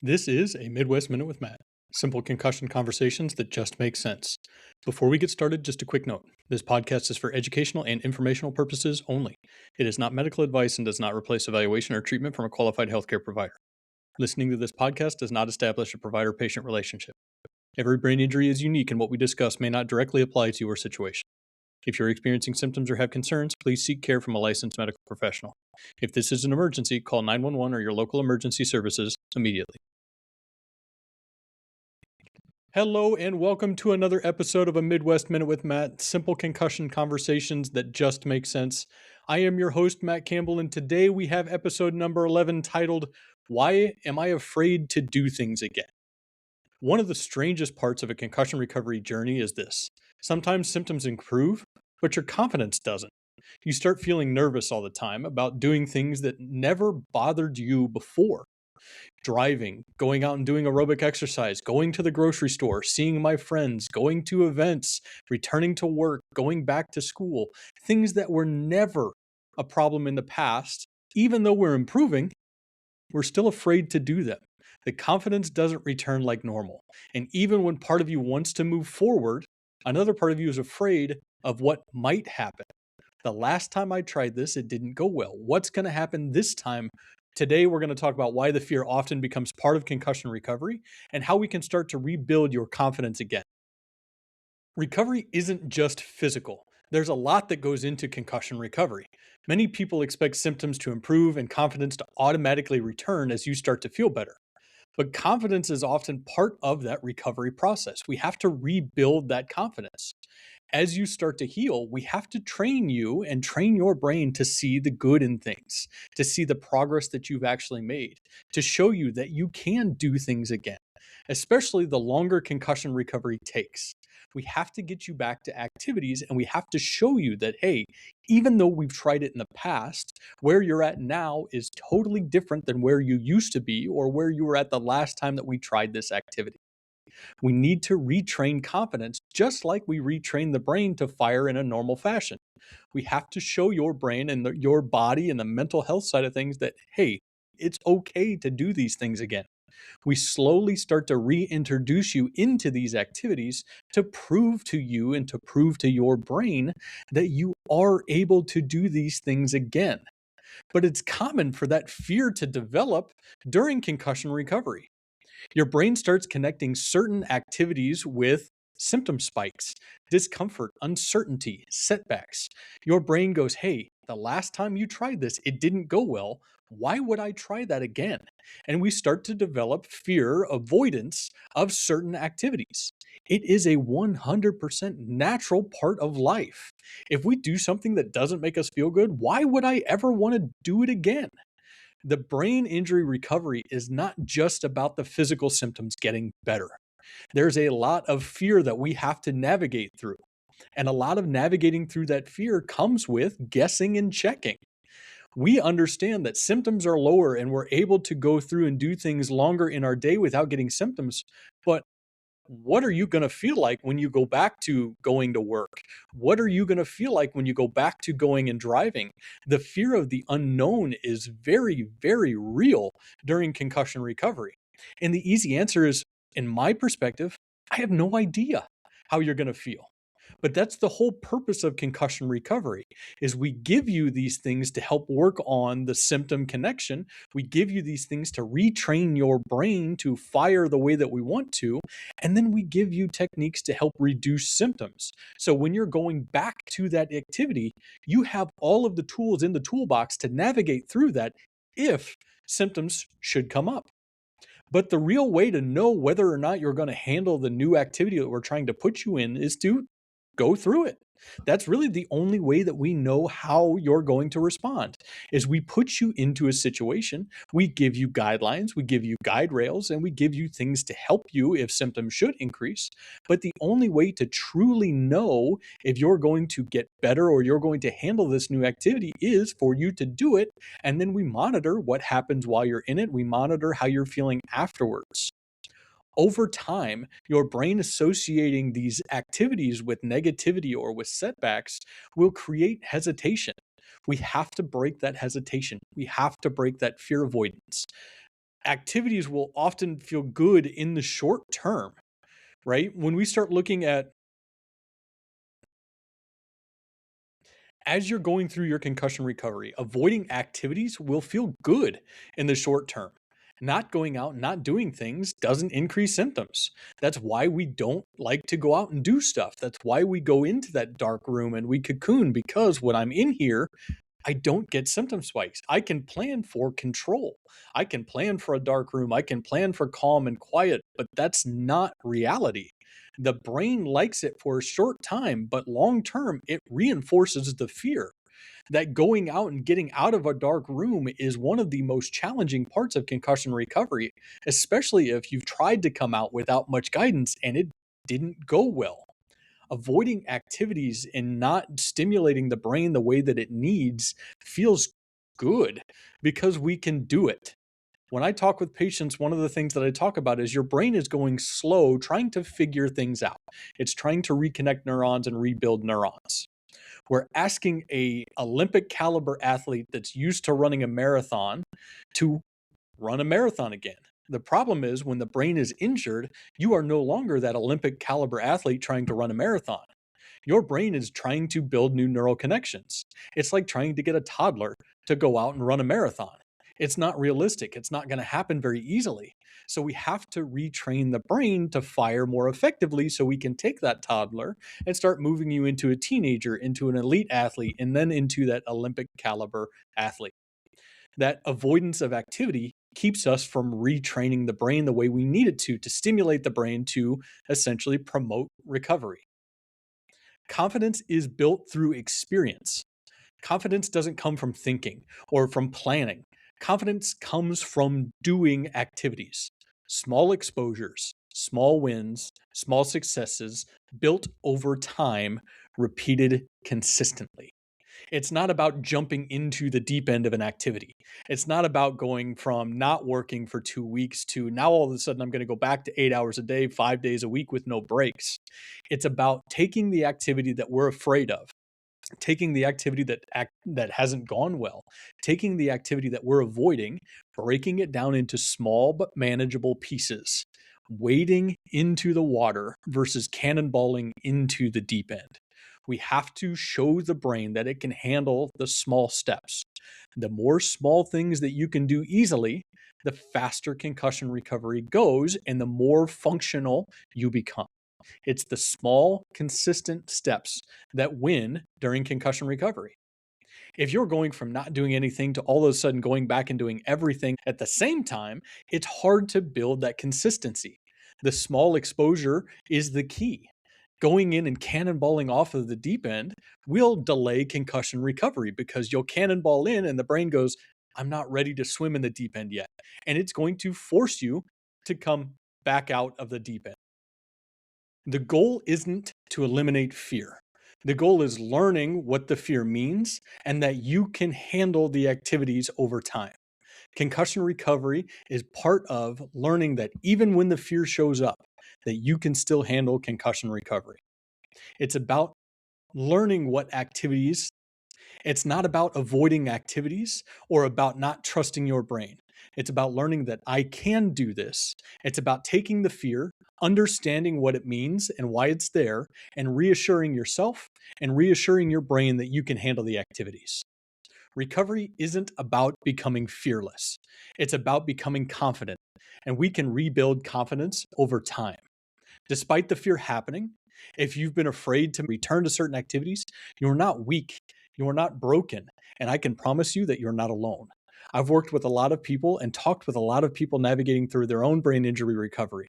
This is a Midwest Minute with Matt. Simple concussion conversations that just make sense. Before we get started, just a quick note. This podcast is for educational and informational purposes only. It is not medical advice and does not replace evaluation or treatment from a qualified healthcare provider. Listening to this podcast does not establish a provider-patient relationship. Every brain injury is unique, and what we discuss may not directly apply to your situation. If you're experiencing symptoms or have concerns, please seek care from a licensed medical professional. If this is an emergency, call 911 or your local emergency services immediately. Hello and welcome to another episode of a Midwest Minute with Matt, simple concussion conversations that just make sense. I am your host, Matt Campbell, and today we have episode number 11 titled, Why Am I Afraid to Do Things Again? One of the strangest parts of a concussion recovery journey is this. Sometimes symptoms improve, but your confidence doesn't. You start feeling nervous all the time about doing things that never bothered you before. Driving, going out and doing aerobic exercise, going to the grocery store, seeing my friends, going to events, returning to work, going back to school, things that were never a problem in the past, even though we're improving, we're still afraid to do them. The confidence doesn't return like normal. And even when part of you wants to move forward, another part of you is afraid of what might happen. The last time I tried this, it didn't go well. What's going to happen this time? Today, we're going to talk about why the fear often becomes part of concussion recovery and how we can start to rebuild your confidence again. Recovery isn't just physical. There's a lot that goes into concussion recovery. Many people expect symptoms to improve and confidence to automatically return as you start to feel better. But confidence is often part of that recovery process. We have to rebuild that confidence. As you start to heal, we have to train you and train your brain to see the good in things, to see the progress that you've actually made, to show you that you can do things again, especially the longer concussion recovery takes. We have to get you back to activities and we have to show you that, hey, even though we've tried it in the past, where you're at now is totally different than where you used to be or where you were at the last time that we tried this activity. We need to retrain confidence just like we retrain the brain to fire in a normal fashion. We have to show your brain and your body and the mental health side of things that, hey, it's okay to do these things again. We slowly start to reintroduce you into these activities to prove to you and to prove to your brain that you are able to do these things again. But it's common for that fear to develop during concussion recovery. Your brain starts connecting certain activities with symptom spikes, discomfort, uncertainty, setbacks. Your brain goes, hey, the last time you tried this, it didn't go well. Why would I try that again? And we start to develop fear, avoidance of certain activities. It is a 100% natural part of life. If we do something that doesn't make us feel good, why would I ever want to do it again? The brain injury recovery is not just about the physical symptoms getting better. There's a lot of fear that we have to navigate through. And a lot of navigating through that fear comes with guessing and checking. We understand that symptoms are lower and we're able to go through and do things longer in our day without getting symptoms. But what are you going to feel like when you go back to going to work? What are you going to feel like when you go back to going and driving? The fear of the unknown is very, very real during concussion recovery. And the easy answer is, in my perspective, I have no idea how you're going to feel. But that's the whole purpose of concussion recovery is we give you these things to help work on the symptom connection. We give you these things to retrain your brain to fire the way that we want to. And then we give you techniques to help reduce symptoms. So when you're going back to that activity, you have all of the tools in the toolbox to navigate through that if symptoms should come up. But the real way to know whether or not you're going to handle the new activity that we're trying to put you in is to go through it. That's really the only way that we know how you're going to respond is we put you into a situation, we give you guidelines, we give you guide rails, and we give you things to help you if symptoms should increase. But the only way to truly know if you're going to get better or you're going to handle this new activity is for you to do it. And then we monitor what happens while you're in it. We monitor how you're feeling afterwards. Over time, your brain associating these activities with negativity or with setbacks will create hesitation. We have to break that hesitation. We have to break that fear avoidance. activities will often feel good in the short term, right? When we start looking at as you're going through your concussion recovery, avoiding activities will feel good in the short term. Not going out, not doing things doesn't increase symptoms. That's why we don't like to go out and do stuff. That's why we go into that dark room and we cocoon, because when I'm in here, I don't get symptom spikes. I can plan for control. I can plan for a dark room. I can plan for calm and quiet, but that's not reality. The brain likes it for a short time, but long term, it reinforces the fear. That going out and getting out of a dark room is one of the most challenging parts of concussion recovery, especially if you've tried to come out without much guidance and it didn't go well. Avoiding activities and not stimulating the brain the way that it needs feels good because we can do it. When I talk with patients, one of the things that I talk about is your brain is going slow trying to figure things out. It's trying to reconnect neurons and rebuild neurons. We're asking a Olympic caliber athlete that's used to running a marathon to run a marathon again. The problem is when the brain is injured, you are no longer that Olympic caliber athlete trying to run a marathon. Your brain is trying to build new neural connections. It's like trying to get a toddler to go out and run a marathon. It's not realistic. It's not going to happen very easily. So we have to retrain the brain to fire more effectively so we can take that toddler and start moving you into a teenager, into an elite athlete, and then into that Olympic caliber athlete. That avoidance of activity keeps us from retraining the brain the way we need it to stimulate the brain to essentially promote recovery. Confidence is built through experience. Confidence doesn't come from thinking or from planning. Confidence comes from doing activities, small exposures, small wins, small successes built over time, repeated consistently. It's not about jumping into the deep end of an activity. It's not about going from not working for 2 weeks to now all of a sudden I'm going to go back to 8 hours a day, 5 days a week with no breaks. It's about taking the activity that we're afraid of, taking the activity that hasn't gone well, taking the activity that we're avoiding, breaking it down into small but manageable pieces, wading into the water versus cannonballing into the deep end. We have to show the brain that it can handle the small steps. The more small things that you can do easily, the faster concussion recovery goes and the more functional you become. It's the small, consistent steps that win during concussion recovery. If you're going from not doing anything to all of a sudden going back and doing everything at the same time, it's hard to build that consistency. The small exposure is the key. Going in and cannonballing off of the deep end will delay concussion recovery because you'll cannonball in and the brain goes, I'm not ready to swim in the deep end yet. And it's going to force you to come back out of the deep end. The goal isn't to eliminate fear. The goal is learning what the fear means and that you can handle the activities over time. Concussion recovery is part of learning that even when the fear shows up, that you can still handle concussion recovery. It's about learning what activities. It's not about avoiding activities or about not trusting your brain. It's about learning that I can do this. It's about taking the fear, understanding what it means and why it's there, and reassuring yourself and reassuring your brain that you can handle the activities. Recovery isn't about becoming fearless. It's about becoming confident, and we can rebuild confidence over time. Despite the fear happening, if you've been afraid to return to certain activities, you're not weak, you're not broken, and I can promise you that you're not alone. I've worked with a lot of people and talked with a lot of people navigating through their own brain injury recovery.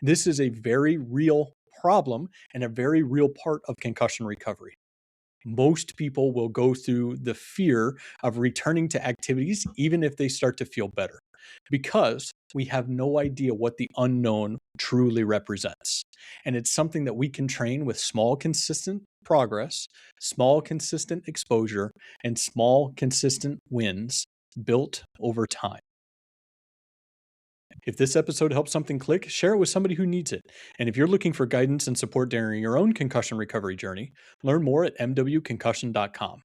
This is a very real problem and a very real part of concussion recovery. Most people will go through the fear of returning to activities even if they start to feel better, because we have no idea what the unknown truly represents. And it's something that we can train with small, consistent progress, small, consistent exposure, and small, consistent wins built over time. If this episode helps something click, share it with somebody who needs it. And if you're looking for guidance and support during your own concussion recovery journey, learn more at mwconcussion.com.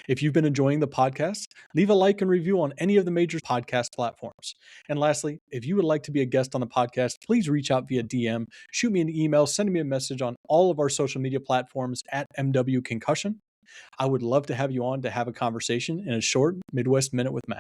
If you've been enjoying the podcast, leave a like and review on any of the major podcast platforms. And lastly, if you would like to be a guest on the podcast, please reach out via DM, shoot me an email, send me a message on all of our social media platforms at MW Concussion. I would love to have you on to have a conversation in a short Midwest Minute with Matt.